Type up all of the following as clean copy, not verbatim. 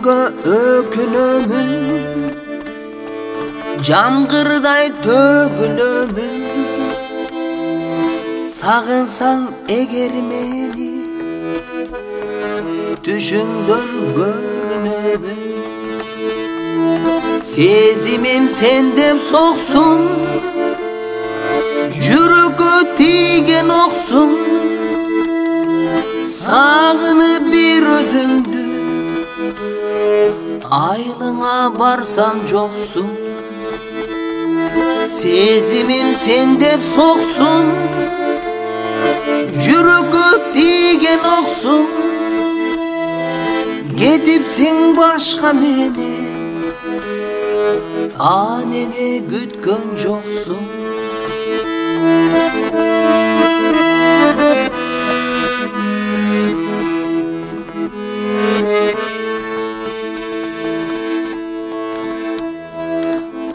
Ötkөнгө өкүнөмүн, жамгырдай төгүнөмүн. Сагынсаң эгер мени, түшүңдөн көрүнөмүн. Сезимим сендеп соксун, жүрөккө тийген оксун. Сагынып бир өзүңдү, айылыңа барсам жоксуң. Сезимим сендеп соксун, жүрөккө тийген оксун. Кетипсиң башка менен, неге күткөн жоксуң?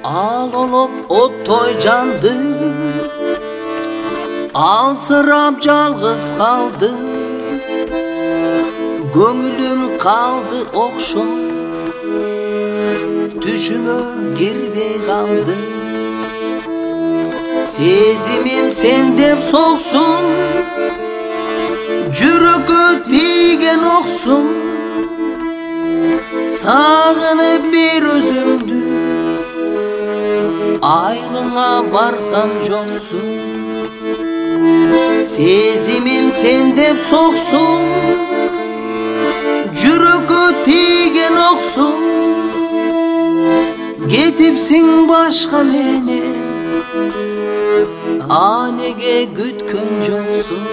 Ал олоп оттой жандым, алсырап жалгыз калдым. Көңүлүм калды окшоп, түшүмө кирбей калды. Сезимим сендеп соксун, жүрөккө тийген оксун. Сагынып бир өзүңдү, айылыңа барсам жоксуң. Сезимим сендеп соксун, жүрөккө тийген оксун. Кетипсиң башка менен, неге күткөн жоксуң?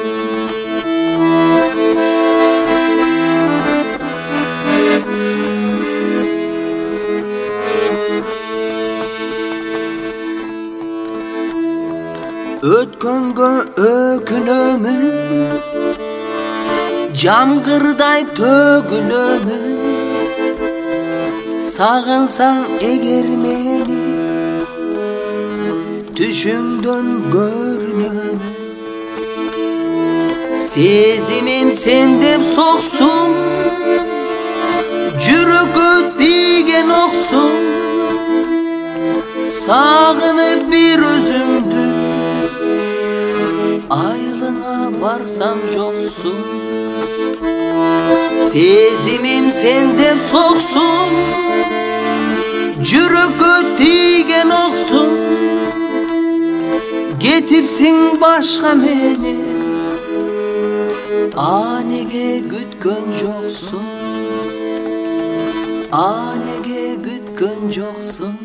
Өткөнгө өкүнөмүн, жамгырдай төгүнөмүн. Сагынсаң эгер мени, түшүңдөн көрүнөмүн. Сезимим сендеп соксун, жүрөккө тийген оксун. Сагынып бир өзүңдү, айылыңа барсам жоксуң. Сезимим сендеп соксун, жүрөккө тийген оксун. Кетипсиң башка менен, неге күткөн жоксуң? Неге күткөн жоксуң?